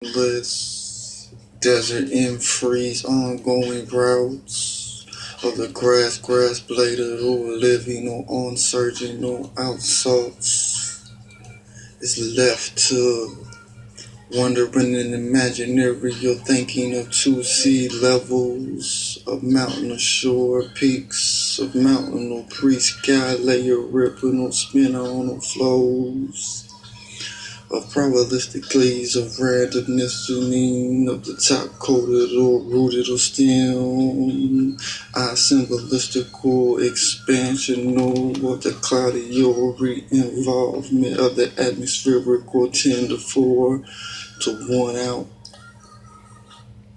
List desert and freeze ongoing routes of the grass bladed or living or on surging or outsalts is left to wondering and imaginary. You're thinking of two sea levels of mountain or shore peaks of mountain or pre-sky layer rippling or spinner on the flows of probabilistically of randomness tuning of the top coated or rooted or stem, symbolistical expansional of the cloudy or re-involvement of the atmospheric or 10 to 4 to 1 out.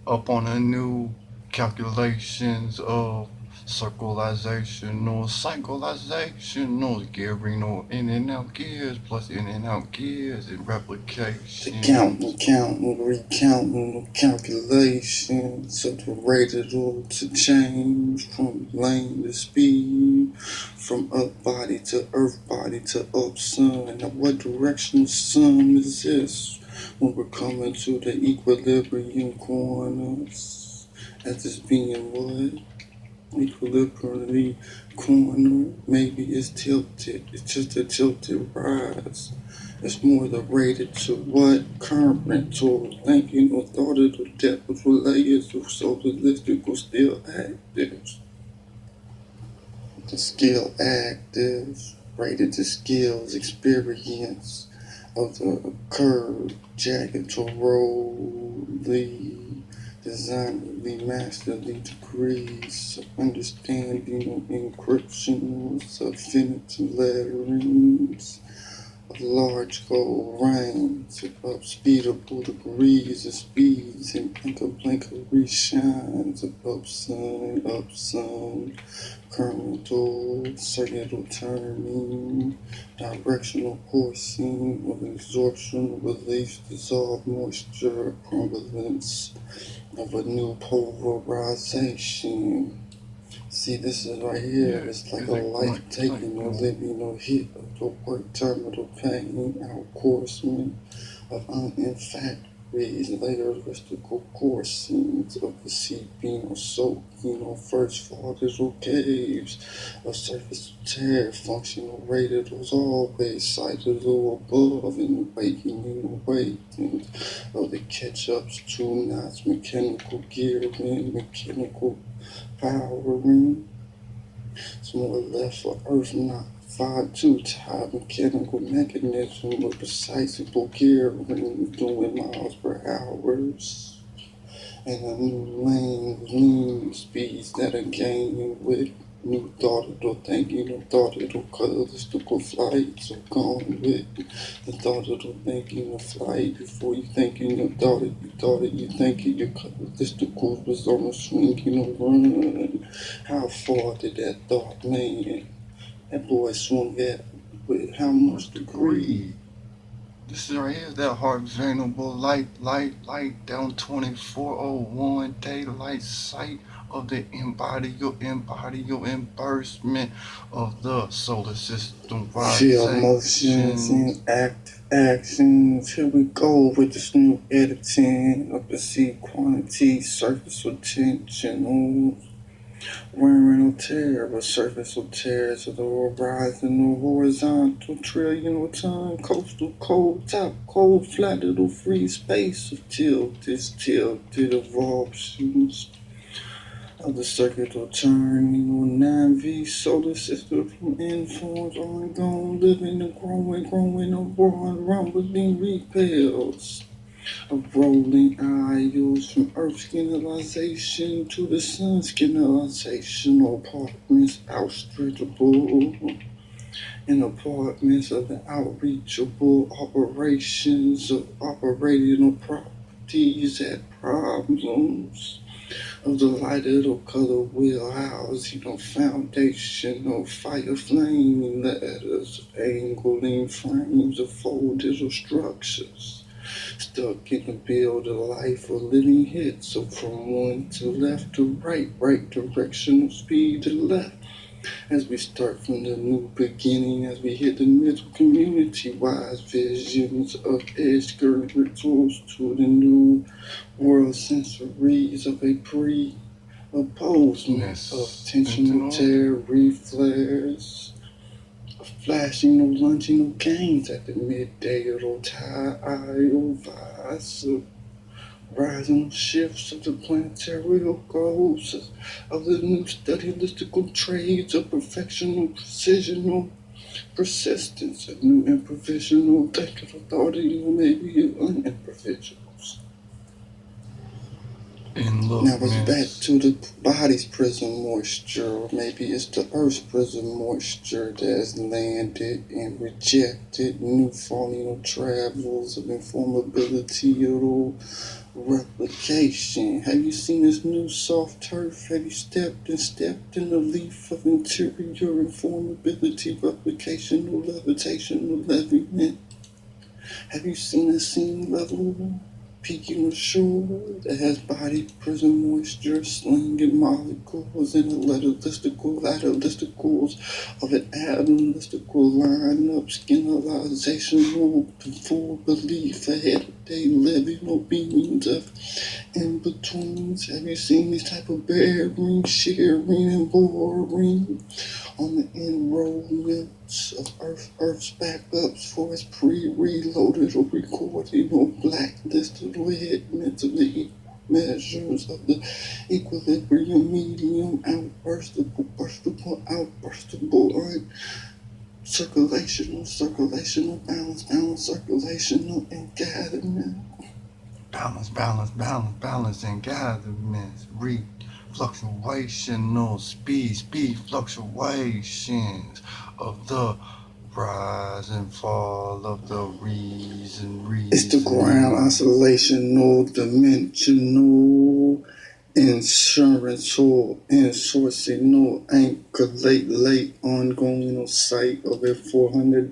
Up on the new calculations of circularization or cyclization or gearing or in and out gears plus in and out gears and The replication. counting, recounting the calculations of the rated or to change from lane to speed, from up body to earth body to up sun. Now what direction sun is this when we're coming to the equilibrium corners? As this being what? Equilibrium corner, maybe it's tilted, it's just a tilted rise. It's more the rated to what current or thinking or thought of the depth of layers of socialistic still active. The skill active, rated to skills, experience of the curve, jagged to roll, the designerly, masterly degrees of understanding of encryption, of affinity letterings, of large gold rings, of speedable degrees of speeds, and blinker shines of up sun, current, circular turning, directional coursing, of absorption, release, dissolved moisture, prevalence of a new pulverization. See, this is right here. It's like a life taking or living or hit of the work terminal pain, outcoursement of unfactories, later mystical coursings of the seeping or soaking or first fathers or caves, of surface tear, functional rated was always sighted or above and awakening awakened of the catch-ups, two knots, mechanical gearing, mechanical powering. It's more left for earth not 5-2 type mechanical mechanism with precise gearing doing miles per hour. And a new lane with lean speeds that are gaining with new thought or thinking or thought or casuistical flight. So gone with the thought or thinking of flight before you thinking you thought it, you thinking your casuistical was on a swinging or run. How far did that thought land? That boy swung at with how much degree? This is right here is that horizontal light down 2401 daylight sight of the embodiment of the solar system Feel motions and actions. Here we go with this new editing of the sea quantity, surface tension, wearing or tear, the surface of tears of the horizon or horizontal trillion or time, coastal cold, top cold, flat little free space of tilted evolutions of the circular turning or 9V solar system from influence ongoing, living and growing, abroad, rumbling repels of rolling aisles from Earth skinnerization to the sun skinnerization, or apartments outstretchable in apartments of the outreachable operations of operational properties at problems of the lighted or color wheelhouse, foundation or fire flaming letters, angling frames of folded or structures stuck in the build of life or living hits. So from one to left to right, right directional speed to left, As we start from the new beginning, as we hit the middle community-wise visions of edge-girded rituals to the new world sensories of a pre-opposement of tensional tear reflex, flashing no lunging no gains at the midday of tide vice of rising shifts of the planetary goals of the new stylistical trades of perfectional precisional persistence of new improvisational thinking authority or maybe unimprovisations. Now it's back to the body's prism moisture, or maybe it's the earth's prism moisture that has landed and rejected new faunal travels of informability or replication. Have you seen this new soft turf? Have you stepped in the leaf of interior informability, replication, or levitation, or leviment? Have you seen a scene level peaking ashore that has body prism moisture, slinging molecules and latticisticals of an atomistical lineup, skinalizational before belief ahead of day living or beings of in-betweens? Have you seen these type of bearing, sharing, and boring on the enrollments of Earth's backups for its pre-reloaded or recorded or blacklisted or headments of the measures of the equilibrium medium, outburstable, circulational, balance, circulational, and gathering. Balance, and gatherments, fluctuational speed fluctuations of the rise and fall of the reason. It's the ground oscillational, dimensional, insuranceal, insourcinal, anchor, late, ongoing or sight of a $400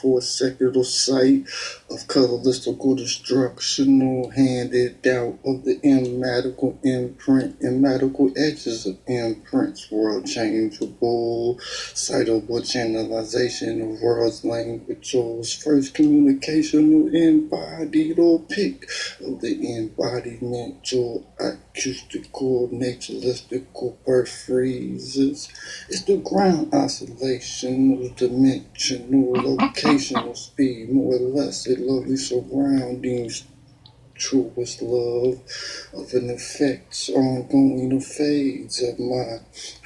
for a secondal site of coloristical destructional handed out of the immedical imprint, immedical edges of imprints, world changeable, citable channelization of world's languages, first communicational embodied or pick of the embodimental acoustical, naturalistical birth phrases. It's the ground oscillation of dimensional, locational speed, more or less a lovely surroundings, truest love of an effects ongoing of fades of my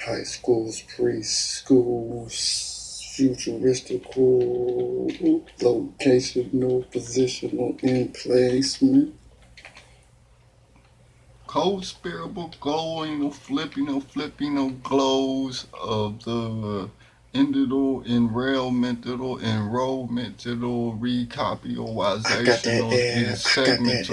high school's preschools. Futuristical, locational, positional, emplacement. Co-spirable, glowing, flipping, glows of the enrollmental, recopyalizational, is segmental.